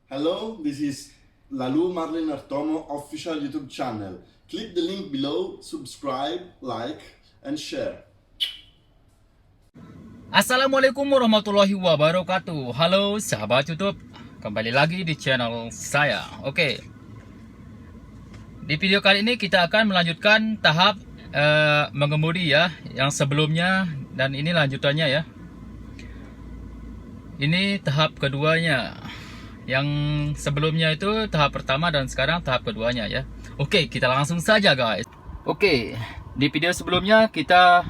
Hello, this is Lalu Marlin Artomo official YouTube channel. Click the link below, subscribe, like, and share. Assalamualaikum warahmatullahi wabarakatuh. Halo sahabat YouTube, kembali lagi di channel saya. Oke, di video kali ini kita akan melanjutkan tahap mengemudi ya, yang sebelumnya, dan ini lanjutannya ya. Ini tahap keduanya. Yang sebelumnya itu tahap pertama dan sekarang tahap keduanya ya. Oke, kita langsung saja guys. Oke, di video sebelumnya kita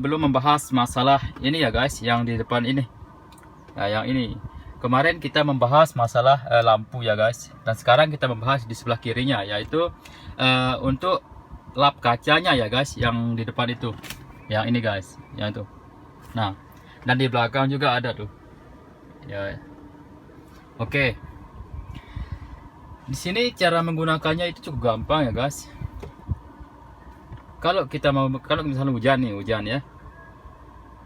belum membahas masalah ini ya guys, yang di depan ini. Nah, yang ini. Kemarin kita membahas masalah lampu ya guys. Dan sekarang kita membahas di sebelah kirinya, yaitu untuk lap kacanya ya guys, yang di depan itu. Yang ini guys, yang itu. Nah, dan di belakang juga ada tuh. Ya. Oke. Di sini cara menggunakannya itu cukup gampang ya guys. Kalau misalnya hujan ya.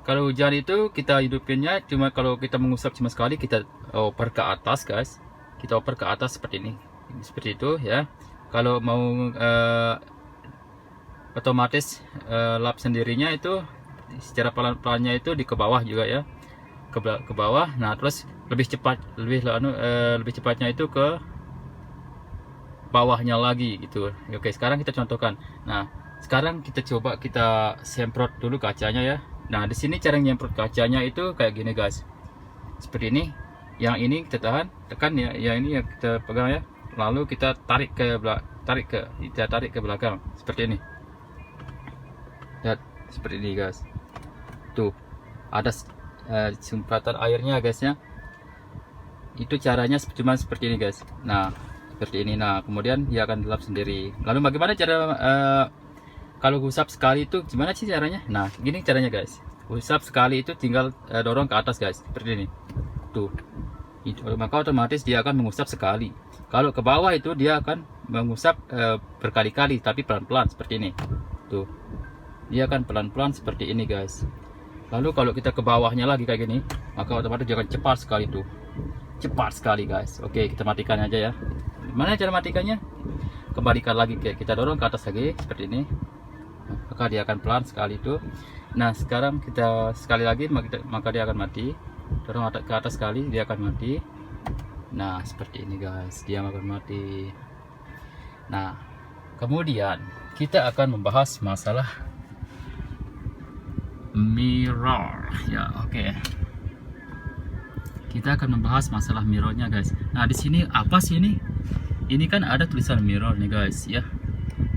Kalau hujan itu kita hidupinnya cuma kalau kita mengusap cuma sekali, kita oper ke atas guys. Kita oper ke atas seperti ini. Seperti itu ya. Kalau mau otomatis lap sendirinya itu secara pelan-pelannya itu di ke bawah juga ya. Ke bawah. Nah, terus lebih cepatnya itu ke bawahnya lagi gitu. Oke, sekarang kita contohkan. Nah, sekarang kita coba kita semprot dulu kacanya ya. Nah, di sini cara nyemprot kacanya itu kayak gini guys. Seperti ini. Yang ini kita tekan ya. Yang ini yang kita pegang ya. Lalu kita tarik ke belakang seperti ini. Lihat seperti ini guys. Tuh. Ada sempratan airnya guys ya. Itu caranya cuma seperti ini guys. Nah, seperti ini. Nah, kemudian dia akan dilap sendiri. Lalu bagaimana cara kalau usap sekali itu gimana sih caranya? Nah, gini caranya guys. Usap sekali itu tinggal dorong ke atas guys, seperti ini. Tuh. Maka otomatis dia akan mengusap sekali. Kalau ke bawah itu dia akan mengusap berkali-kali tapi pelan-pelan seperti ini. Tuh. Dia akan pelan-pelan seperti ini guys. Lalu kalau kita ke bawahnya lagi kayak gini, maka otomatis dia akan cepat sekali tuh. Cepat sekali guys. Oke, kita matikan aja ya. Mana cara matikannya? Kembalikan lagi, kita dorong ke atas lagi seperti ini. Maka dia akan pelan sekali tuh. Nah, sekarang kita sekali lagi maka dia akan mati. Dorong ke atas sekali, dia akan mati. Nah, seperti ini guys, dia akan mati. Nah, kemudian kita akan membahas masalah mirror ya. Oke. Kita akan membahas masalah mirrornya guys. Nah, di sini apa sih ini? Ini kan ada tulisan mirror nih guys ya.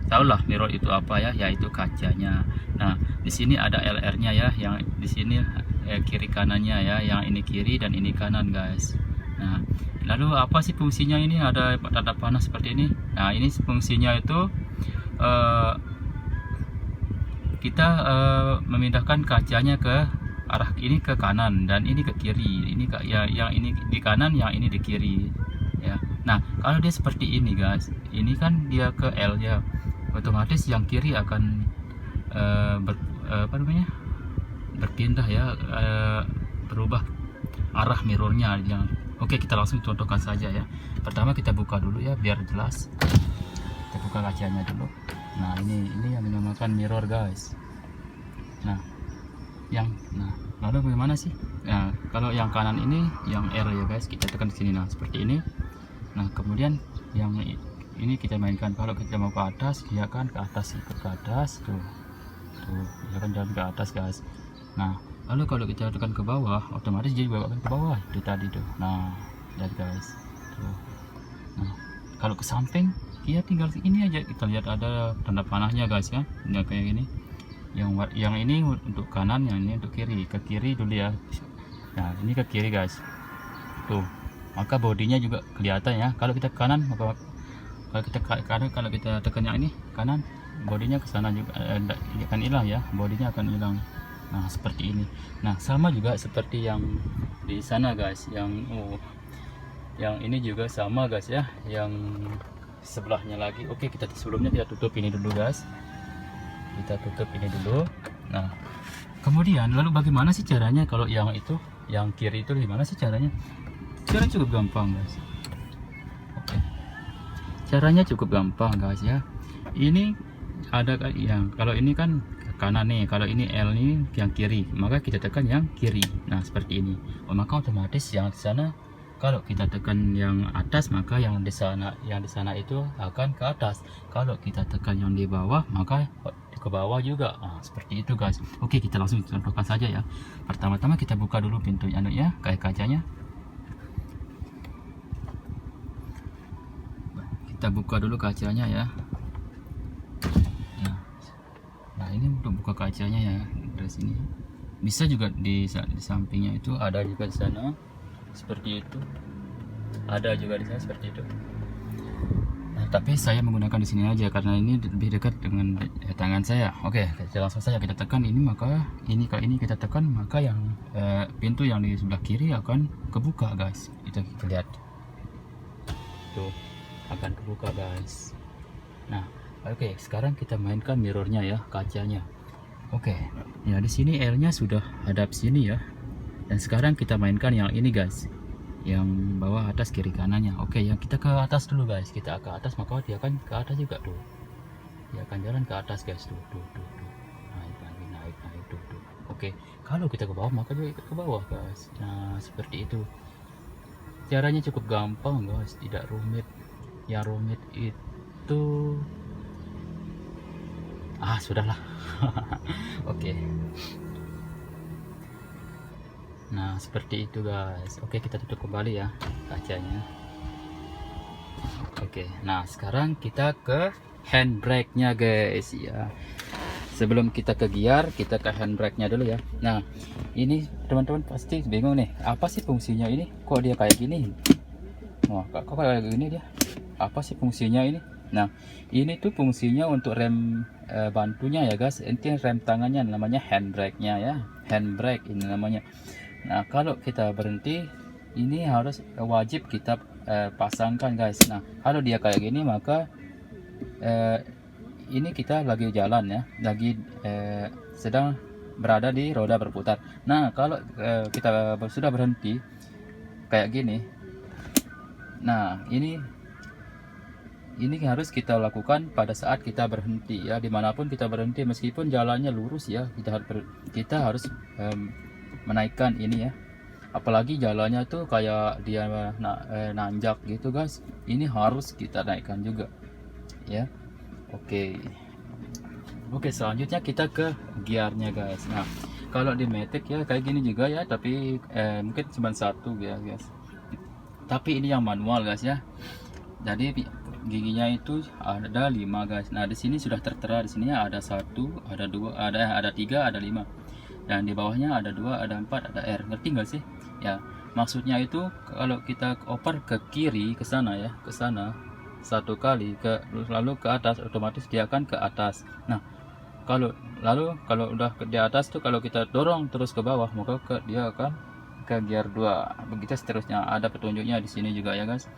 Tahulah mirror itu apa ya? Yaitu kacanya. Nah, di sini ada LR-nya ya, yang di sini kiri kanannya ya, yang ini kiri dan ini kanan guys. Nah, lalu apa sih fungsinya ini? Ada tanda panah seperti ini. Nah, ini fungsinya itu kita memindahkan kacanya ke arah ini ke kanan dan ini ke kiri. Ini yang ini di kanan, yang ini di kiri ya. Nah, kalau dia seperti ini guys, ini kan dia ke L ya, otomatis yang kiri akan berpindah ya, berubah arah mirrornya. Oke, kita langsung contohkan saja ya. Pertama kita buka dulu ya biar jelas. Kita buka kacanya dulu. Nah, ini yang dinamakan mirror guys. Nah, lalu bagaimana sih? Nah, kalau yang kanan ini yang R ya guys, kita tekan di sini. Nah, seperti ini. Nah, kemudian yang ini kita mainkan. Kalau kita mau ke atas, dia akan ke atas, ikut ke atas tuh. Dia akan jalan ke atas guys. Nah, lalu kalau kita tekan ke bawah, otomatis dia juga akan ke bawah itu tadi tuh. Nah, lihat guys. Tuh. Nah, kalau ke samping, dia tinggal ini aja, kita lihat ada tanda panahnya guys ya. Ini kayak gini. Yang ini untuk kanan, yang ini untuk kiri. Ke kiri dulu ya. Nah, ini ke kiri guys. Tuh. Maka bodinya juga kelihatan ya. Kalau kita ke kanan, maka kalau kita tekan yang ini kanan, bodinya ke sana juga akan hilang ya. Bodinya akan hilang. Nah, seperti ini. Nah, sama juga seperti yang di sana guys. Yang ini juga sama guys ya. Yang sebelahnya lagi. Oke, sebelumnya kita tutup ini dulu guys. Kita tutup ini dulu. Nah, kemudian lalu bagaimana sih caranya kalau yang kiri itu gimana sih caranya? Caranya cukup gampang guys. Caranya cukup gampang guys ya. Ini ada yang kalau ini kan ke kanan nih, kalau ini L ini yang kiri, maka kita tekan yang kiri. Nah seperti ini. Maka otomatis yang di sana, kalau kita tekan yang atas, maka yang di sana itu akan ke atas. Kalau kita tekan yang di bawah, maka ke bawah juga. Nah, seperti itu guys. Oke, kita langsung contohkan saja ya. Pertama-tama kita buka dulu pintu ya, kayak kacanya. Kita buka dulu kacanya ya. Nah ini untuk buka kacanya ya, dari sini. Bisa juga di sampingnya itu ada juga di sana, seperti itu. Ada juga di sana seperti itu. Nah, tapi saya menggunakan di sini aja karena ini lebih dekat dengan tangan saya. Oke, kita langsung saja kita tekan ini, maka ini kalau ini kita tekan, maka yang pintu yang di sebelah kiri akan kebuka guys. Itu kita lihat. Tuh, akan kebuka guys. Nah, oke, sekarang kita mainkan mirrornya ya, kacanya. Oke, ya di sini L-nya sudah hadap sini ya. Dan sekarang kita mainkan yang ini guys, yang bawah, atas, kiri, kanannya. Oke, yang kita ke atas dulu guys. Kita ke atas, maka dia akan ke atas juga tuh. Dia akan jalan ke atas guys, tuh. Naik lagi, naik, tuh. Oke, kalau kita ke bawah, maka dia ikut ke bawah guys. Nah, seperti itu. Caranya cukup gampang guys, tidak rumit. Yang rumit itu sudahlah. Oke. Nah seperti itu guys. Oke, kita tutup kembali ya kacanya. Oke, nah sekarang kita ke handbrake nya guys ya. Sebelum kita ke gear, kita ke handbrake nya dulu ya. Nah ini teman-teman pasti bingung nih, apa sih fungsinya ini, kok dia kayak gini. Wah, kok kayak gini dia, apa sih fungsinya ini? Nah ini tuh fungsinya untuk rem bantunya ya guys. Intinya rem tangannya namanya handbrake nya ya, handbrake ini namanya. Nah kalau kita berhenti, ini harus wajib kita pasangkan guys. Nah kalau dia kayak gini, maka ini kita lagi jalan ya, lagi sedang berada di roda berputar. Nah kalau kita sudah berhenti kayak gini, nah ini harus kita lakukan pada saat kita berhenti ya, dimanapun kita berhenti, meskipun jalannya lurus ya, kita harus menaikkan ini ya. Apalagi jalannya tuh kayak dia nanjak gitu guys, ini harus kita naikkan juga ya. Oke, selanjutnya kita ke gearnya guys. Nah kalau di Matic ya kayak gini juga ya, tapi mungkin cuma satu ya guys, tapi ini yang manual guys ya. Jadi giginya itu ada 5 guys. Nah di sini sudah tertera, di sini ada 1, ada 2, ada 3, ada 5, dan di bawahnya ada 2, ada 4, ada R. Ngerti nggak sih ya? Maksudnya itu kalau kita oper ke kiri, ke sana ya, ke sana 1 kali, lalu ke atas, otomatis dia akan ke atas. Nah kalau udah di atas tuh, kalau kita dorong terus ke bawah, maka dia akan ke gear 2. Begitu seterusnya, ada petunjuknya di sini juga ya guys.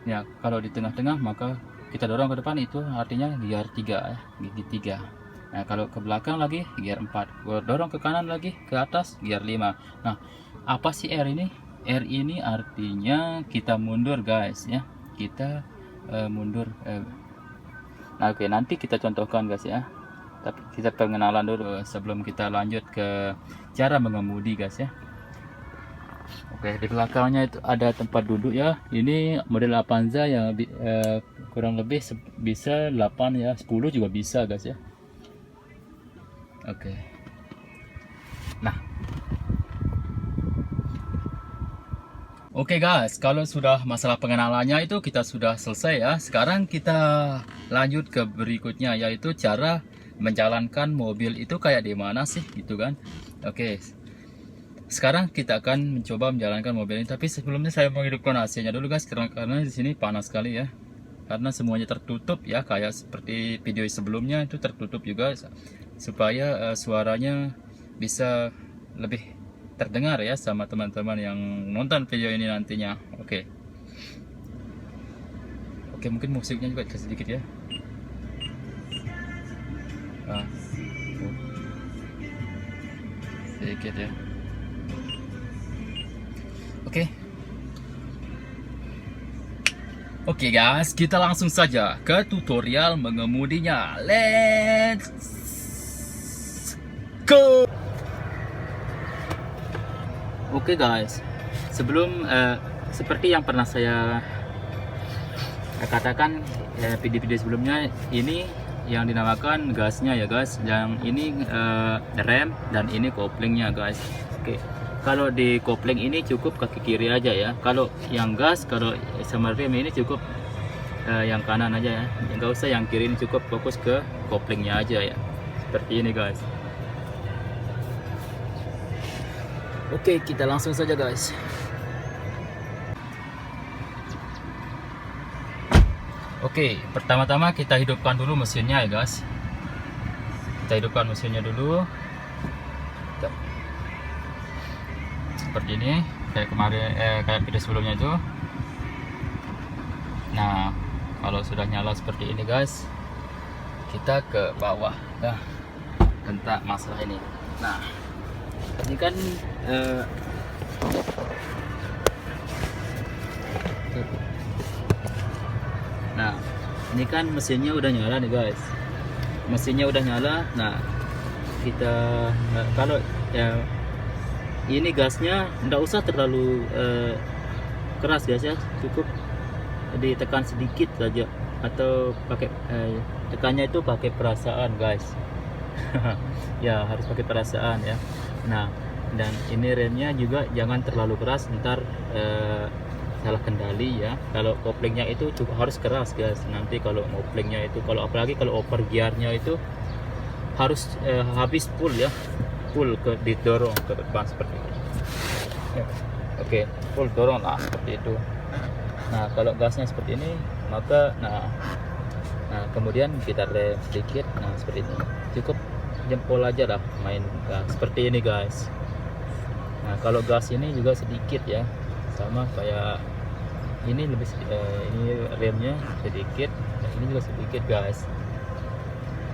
Ya, kalau di tengah-tengah maka kita dorong ke depan, itu artinya gear 3 ya, gigi 3. Nah, kalau ke belakang lagi gear 4. Kalau dorong ke kanan lagi, ke atas gear 5. Nah, apa sih R ini? R ini artinya kita mundur guys ya. Kita mundur. Nah, oke, nanti kita contohkan guys ya. Tapi kita pengenalan dulu sebelum kita lanjut ke cara mengemudi guys ya. Oke, di belakangnya itu ada tempat duduk ya. Ini model Avanza yang kurang lebih bisa 8 ya, 10 juga bisa guys ya. Oke. Nah, oke guys, kalau sudah masalah pengenalannya itu kita sudah selesai ya. Sekarang kita lanjut ke berikutnya, yaitu cara menjalankan mobil itu kayak di mana sih gitu kan. Oke. Sekarang kita akan mencoba menjalankan mobil ini, tapi sebelumnya saya mau hidupkan AC-nya dulu guys, karena di sini panas sekali ya. Karena semuanya tertutup ya, kayak seperti video sebelumnya itu tertutup juga, supaya suaranya bisa lebih terdengar ya sama teman-teman yang nonton video ini nantinya. Oke, mungkin musiknya juga sedikit ya. Sedikit ya. Oke. Oke guys, kita langsung saja ke tutorial mengemudinya. Let's go. Oke guys, sebelum seperti yang pernah saya katakan video-video sebelumnya, ini yang dinamakan gasnya ya guys, yang ini rem dan ini koplingnya guys. Oke, kalau di kopling ini cukup kaki kiri aja ya. Kalau yang gas, kalau sama rem ini cukup yang kanan aja ya, nggak usah yang kiri, ini cukup fokus ke koplingnya aja ya, seperti ini guys. Oke, kita langsung saja guys. Oke, pertama-tama kita hidupkan dulu mesinnya ya guys. Kita hidupkan mesinnya dulu. Seperti ini, kayak kemarin kayak video sebelumnya itu. Nah, kalau sudah nyala seperti ini guys, kita ke bawah. Nah, tentang masalah ini. Nah, ini kan nah, ini kan mesinnya udah nyala nih guys. Mesinnya udah nyala. Nah, kita kalau ya ini gasnya nggak usah terlalu keras guys ya, cukup ditekan sedikit saja, atau pakai tekannya itu pakai perasaan guys. Ya harus pakai perasaan ya. Nah, dan ini remnya juga jangan terlalu keras, ntar salah kendali ya. Kalau koplingnya itu juga harus keras guys. Nanti kalau koplingnya itu, kalau apalagi kalau oper gearnya itu harus habis full ya, full didorong ke depan seperti ini. Oke, full dorong lah seperti itu. Nah, kalau gasnya seperti ini, maka nah kemudian kita rem sedikit. Nah, seperti ini, cukup jempol aja lah main gas seperti ini guys. Nah, kalau gas ini juga sedikit ya, sama kayak ini lebih ini remnya sedikit, nah, ini juga sedikit guys.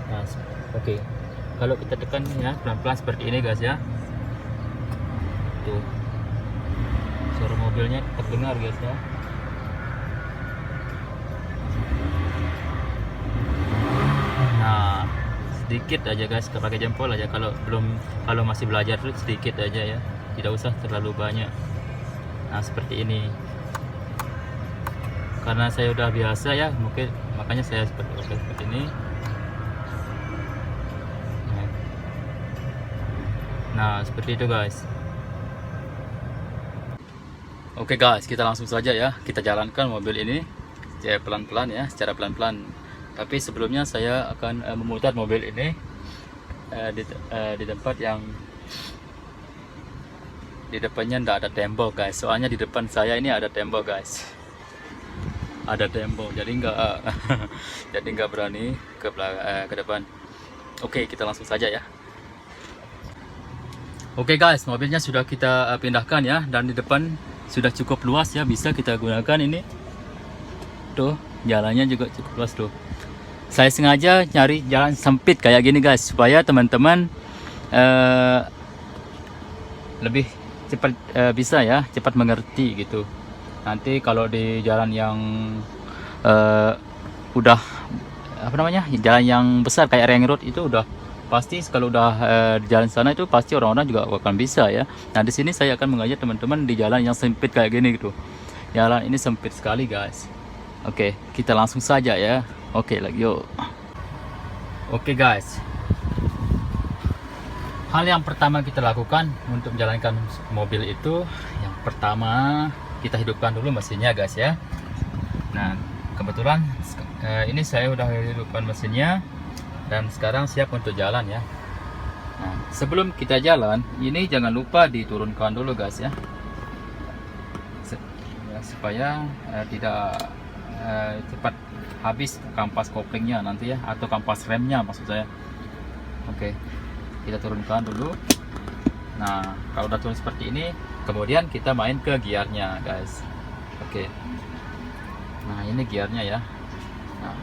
Nah, oke, kalau kita tekan ya pelan-pelan seperti ini guys ya, tuh suara mobilnya terdengar guys ya. Nah, sedikit aja guys, pakai jempol aja. Kalau masih belajar tuh sedikit aja ya, tidak usah terlalu banyak. Nah, seperti ini, karena saya udah biasa ya, mungkin makanya saya seperti ini. Nah, seperti itu guys. Oke guys, kita langsung saja ya, kita jalankan mobil ini pelan-pelan ya, secara pelan-pelan. Tapi sebelumnya saya akan memutar mobil ini di tempat yang di depannya nggak ada tembok guys. Soalnya di depan saya ini ada tembok guys, ada tembok, jadi nggak berani ke depan. Oke, kita langsung saja ya. Oke guys, mobilnya sudah kita pindahkan ya, dan di depan sudah cukup luas ya, bisa kita gunakan ini. Tuh, jalannya juga cukup luas tuh. Saya sengaja nyari jalan sempit kayak gini guys, supaya teman-teman lebih cepat bisa ya, cepat mengerti gitu. Nanti kalau di jalan yang udah apa namanya, jalan yang besar kayak ring road itu udah pasti, kalau udah di jalan sana itu pasti orang-orang juga akan bisa ya. Nah, di sini saya akan mengajak teman-teman di jalan yang sempit kayak gini gitu. Jalan ini sempit sekali guys. Oke, kita langsung saja ya. Oke, yuk. Oke guys, hal yang pertama kita lakukan untuk menjalankan mobil itu, yang pertama kita hidupkan dulu mesinnya guys ya. Nah, kebetulan ini saya udah hidupkan mesinnya dan sekarang siap untuk jalan ya. Nah, sebelum kita jalan, ini jangan lupa diturunkan dulu guys ya, supaya tidak cepat habis kampas koplingnya nanti ya, atau kampas remnya maksud saya. Oke, kita turunkan dulu. Nah, kalau udah turun seperti ini, kemudian kita main ke gearnya guys. Oke, nah ini gearnya ya. Nah,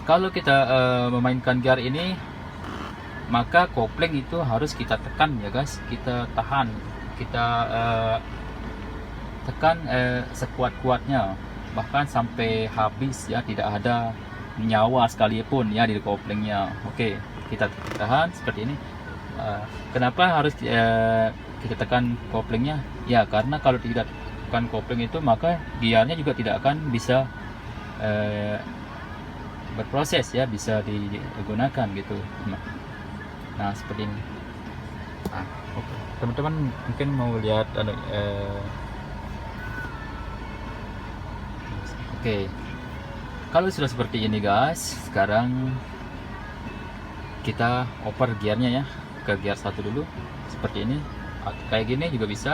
kalau kita memainkan gear ini, maka kopling itu harus kita tekan ya guys, kita tahan, kita tekan sekuat-kuatnya. bahkan sampai habis ya, tidak ada nyawa sekalipun ya di koplingnya. Oke, kita tahan seperti ini. Kenapa harus kita tekan koplingnya? Ya karena kalau tidak tekan kopling itu, maka gearnya juga tidak akan bisa berproses ya, bisa digunakan gitu. Nah seperti ini. Nah, oke. Teman-teman mungkin mau lihat oke. Kalau sudah seperti ini guys, sekarang kita oper gearnya ya, ke gear 1 dulu seperti ini. Kayak gini juga bisa.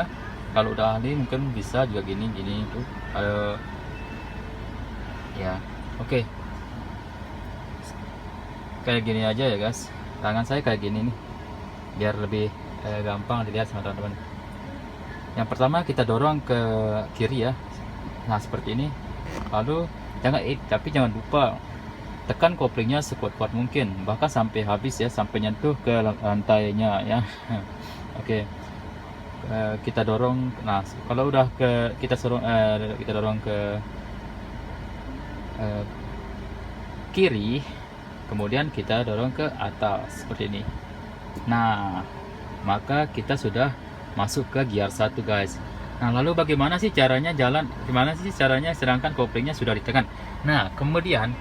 Kalau udah ahli mungkin bisa juga gini tuh. Ya, oke. Kayak gini aja ya guys. Tangan saya kayak gini nih, biar lebih gampang dilihat sama teman-teman. Yang pertama kita dorong ke kiri ya. Nah seperti ini. Lalu jangan lupa tekan koplingnya sekuat-kuat mungkin, bahkan sampai habis ya, sampai nyentuh ke lantainya ya. Oke. Kita dorong. Nah kalau udah kita dorong ke kiri, kemudian kita dorong ke atas seperti ini. Nah maka kita sudah masuk ke gear 1 guys. Nah lalu bagaimana sih caranya sedangkan koplingnya sudah ditekan? Nah kemudian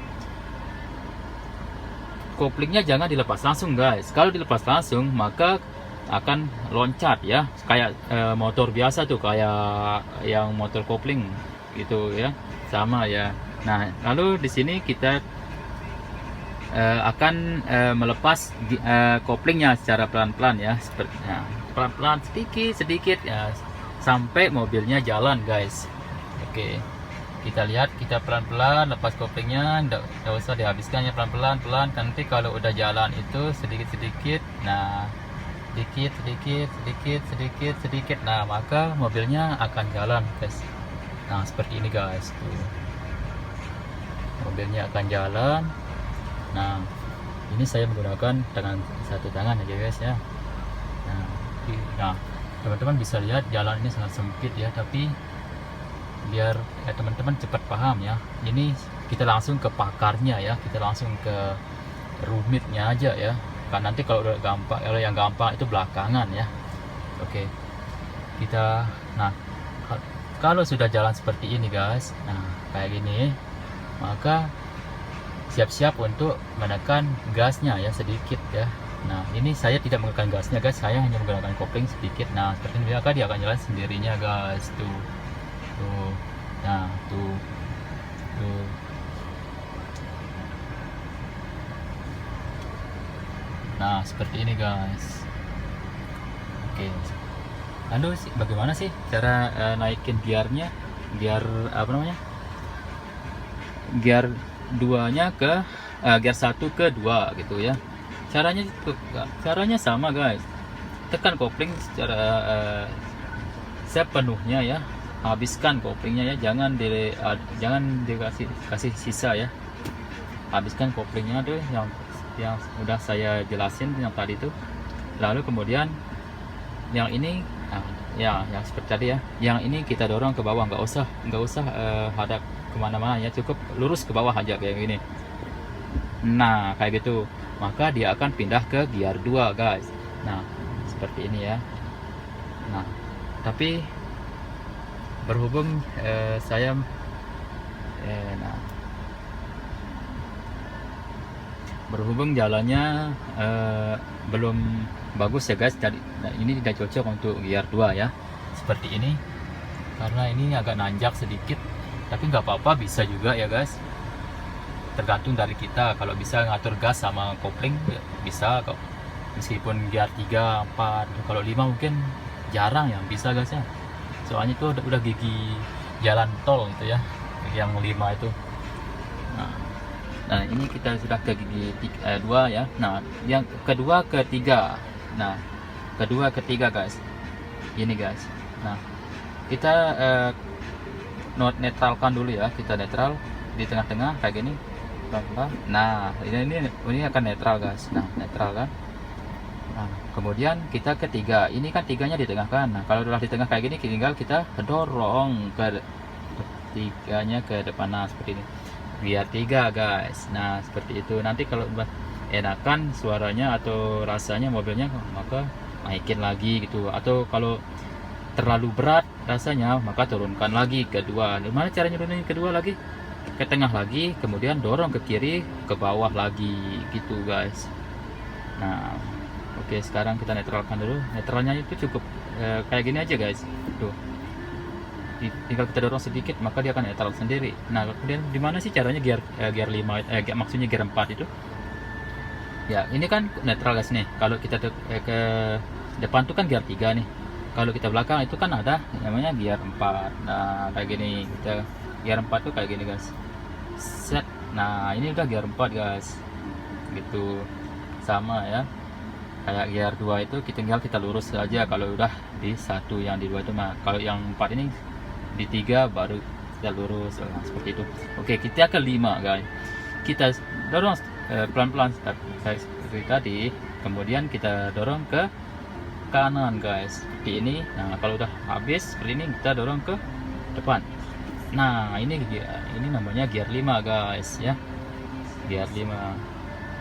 koplingnya jangan dilepas langsung guys. Kalau dilepas langsung maka akan loncat ya, kayak motor biasa tuh, kayak yang motor kopling gitu ya, sama ya. Nah lalu di sini kita akan melepas koplingnya secara pelan-pelan ya, seperti pelan-pelan sedikit ya, sampai mobilnya jalan guys. Oke, kita lihat, kita pelan-pelan lepas koplingnya, nggak usah dihabiskan ya, pelan-pelan. Nanti kalau udah jalan itu sedikit-sedikit, nah sedikit, nah maka mobilnya akan jalan guys. Nah seperti ini guys, tuh mobilnya akan jalan. Nah ini saya menggunakan dengan satu tangan aja guys ya. Nah teman-teman bisa lihat jalan ini sangat sempit ya, tapi biar teman-teman cepat paham ya, ini kita langsung ke pakarnya ya, kita langsung ke rumitnya aja ya. Kan nanti kalau udah gampang, kalau yang gampang itu belakangan ya. Oke, nah kalau sudah jalan seperti ini guys, nah kayak gini, maka siap-siap untuk menekan gasnya ya, sedikit ya. Nah ini saya tidak menekan gasnya guys, saya hanya menggunakan kopling sedikit. Nah seperti ini, maka dia akan jalan sendirinya guys. Tuh nah tuh nah seperti ini guys. Oke, lalu bagaimana sih cara naikin gearnya, gear gear 2-nya ke gear 1 ke 2 gitu ya. Caranya sama guys, tekan kopling secara sepenuhnya ya, habiskan koplingnya ya, jangan dikasih sisa ya, habiskan koplingnya tuh yang udah saya jelasin yang tadi tuh. Lalu kemudian yang ini yang seperti tadi ya, yang ini kita dorong ke bawah, nggak usah hadap kemana-mana ya, cukup lurus ke bawah aja kayak gini. Nah kayak gitu, maka dia akan pindah ke gear 2 guys. Nah seperti ini ya. Nah tapi berhubung saya berhubung jalannya belum bagus ya guys, jadi ini tidak cocok untuk gear 2 ya, seperti ini, karena ini agak nanjak sedikit. Tapi nggak apa-apa, bisa juga ya guys, tergantung dari kita. Kalau bisa ngatur gas sama kopling bisa kok, meskipun gear 3, 4, kalau 5 mungkin jarang yang bisa guys ya, soalnya itu udah gigi jalan tol itu ya, yang 5 itu. Nah ini kita sudah ke gigi 2 ya. Nah yang kedua, ketiga. Nah kedua, ketiga guys, ini guys. Nah kita netralkan dulu ya, kita netral di tengah-tengah kayak gini. Nah ini akan netral guys. Nah netral kan. Nah kemudian kita ketiga, ini kan tiganya di tengah kan. Nah kalau udah di tengah kayak gini, tinggal kita dorong ke tiganya ke depan, nah seperti ini biar 3 guys. Nah seperti itu, nanti kalau enakan suaranya atau rasanya mobilnya, maka naikin lagi gitu, atau kalau terlalu berat rasanya maka turunkan lagi kedua. Gimana caranya turunin kedua lagi? Ke tengah lagi, kemudian dorong ke kiri, ke bawah lagi gitu guys. Nah oke, sekarang kita netralkan dulu. Netralnya itu cukup kayak gini aja guys, tuh tinggal kita dorong sedikit maka dia akan netral sendiri. Nah kemudian gimana sih caranya gear 5 maksudnya gear 4 itu ya, ini kan netral guys nih. Kalau kita ke depan tuh kan gear 3 nih, kalau kita belakang itu kan ada namanya gear 4. Nah kayak gini, kita gear 4 tuh kayak gini guys, set. Nah ini udah gear 4 guys gitu, sama ya kayak gear 2 itu, kita lurus saja kalau udah di satu, yang di 2 itu mah. Kalau yang 4 ini di 3 baru kita lurus. Nah, seperti itu. Oke, kita ke 5 guys, kita dorong pelan-pelan seperti tadi, kemudian kita dorong ke kanan guys seperti ini. Nah kalau udah habis seperti ini, kita dorong ke depan. Nah ini namanya gear 5 guys ya, gear 5.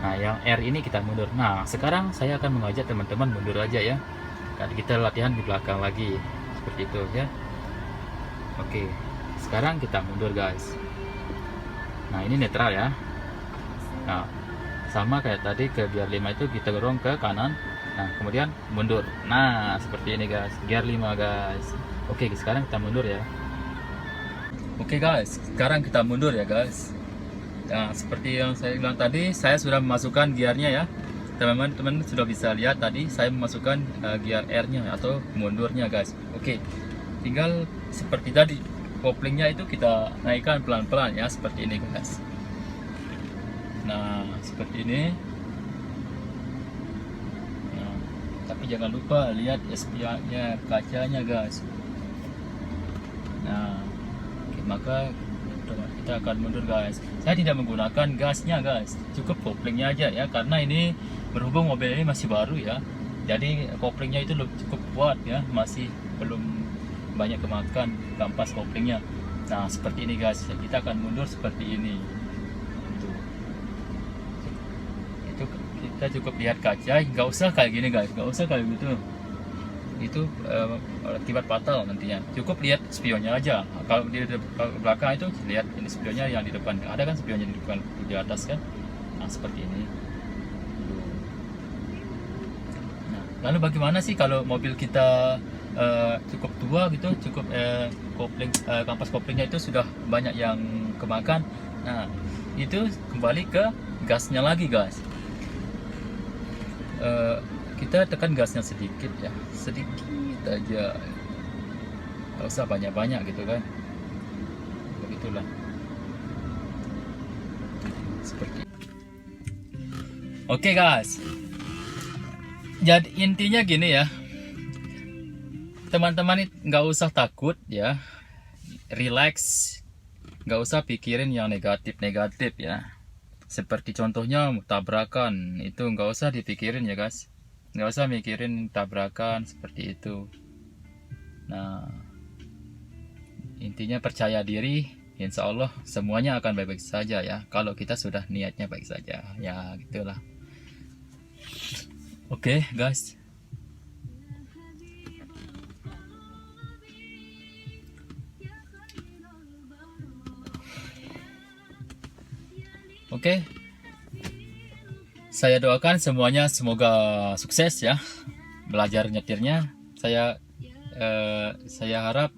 Nah yang R ini kita mundur. Nah sekarang saya akan mengajak teman-teman mundur aja ya, kita latihan di belakang lagi seperti itu ya. Oke, sekarang kita mundur guys. Nah ini netral ya. Nah sama kayak tadi, ke gear 5 itu kita dorong ke kanan, nah kemudian mundur. Nah seperti ini guys, gear 5 guys. Oke, sekarang kita mundur ya. Oke guys, sekarang kita mundur ya guys. Nah seperti yang saya bilang tadi, saya sudah memasukkan gearnya ya. Teman-teman sudah bisa lihat tadi saya memasukkan gear R nya atau mundurnya guys. Oke, tinggal seperti tadi, koplingnya itu kita naikkan pelan-pelan ya, seperti ini guys. Nah seperti ini. Nah, tapi jangan lupa lihat spionnya, kacanya guys. Nah oke, maka kita akan mundur guys. Saya tidak menggunakan gasnya guys, cukup koplingnya aja ya, karena ini berhubung mobil ini masih baru ya, jadi koplingnya itu cukup kuat ya, masih belum banyak kemakan kampas koplingnya. Nah seperti ini guys, kita akan mundur seperti ini. Itu kita cukup lihat kaca, nggak usah kayak gini guys, nggak usah kayak gitu, itu akibat fatal nantinya. Cukup lihat spionnya aja. Kalau di belakang itu lihat ini spionnya, yang di depan ada kan spionnya di depan, di atas kan. Nah seperti ini. Nah, lalu bagaimana sih kalau mobil kita cukup tua gitu, cukup kampas koplingnya itu sudah banyak yang kemakan? Nah itu kembali ke gasnya lagi guys. Kita tekan gasnya sedikit ya, sedikit aja, nggak usah banyak-banyak gitu kan, begitulah seperti. Oke guys, jadi intinya gini ya teman-teman, nggak usah takut ya, relax, nggak usah pikirin yang negatif-negatif ya, seperti contohnya tabrakan itu nggak usah dipikirin ya guys. Nggak usah mikirin tabrakan seperti itu. Nah intinya percaya diri, insya Allah semuanya akan baik-baik saja ya, kalau kita sudah niatnya baik saja ya, gitulah. Oke guys, oke, saya doakan semuanya semoga sukses ya belajar nyetirnya. Saya harap,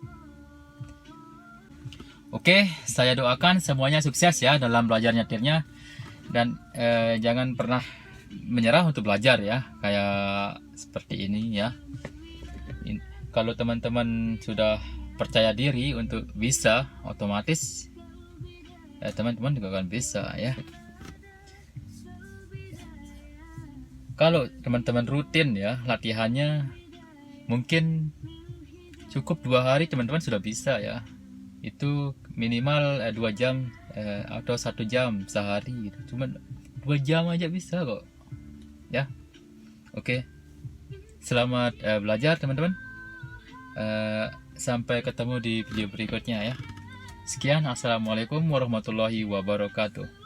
oke, saya doakan semuanya sukses ya dalam belajar nyetirnya, dan jangan pernah menyerah untuk belajar ya, kayak seperti ini ya. Kalau teman-teman sudah percaya diri untuk bisa, otomatis teman-teman juga akan bisa ya. Kalau teman-teman rutin ya latihannya, mungkin cukup 2 hari teman-teman sudah bisa ya. Itu minimal 2 jam atau 1 jam sehari gitu. Cuman 2 jam aja bisa kok ya. Oke, selamat belajar teman-teman. Sampai ketemu di video berikutnya ya. Sekian, assalamualaikum warahmatullahi wabarakatuh.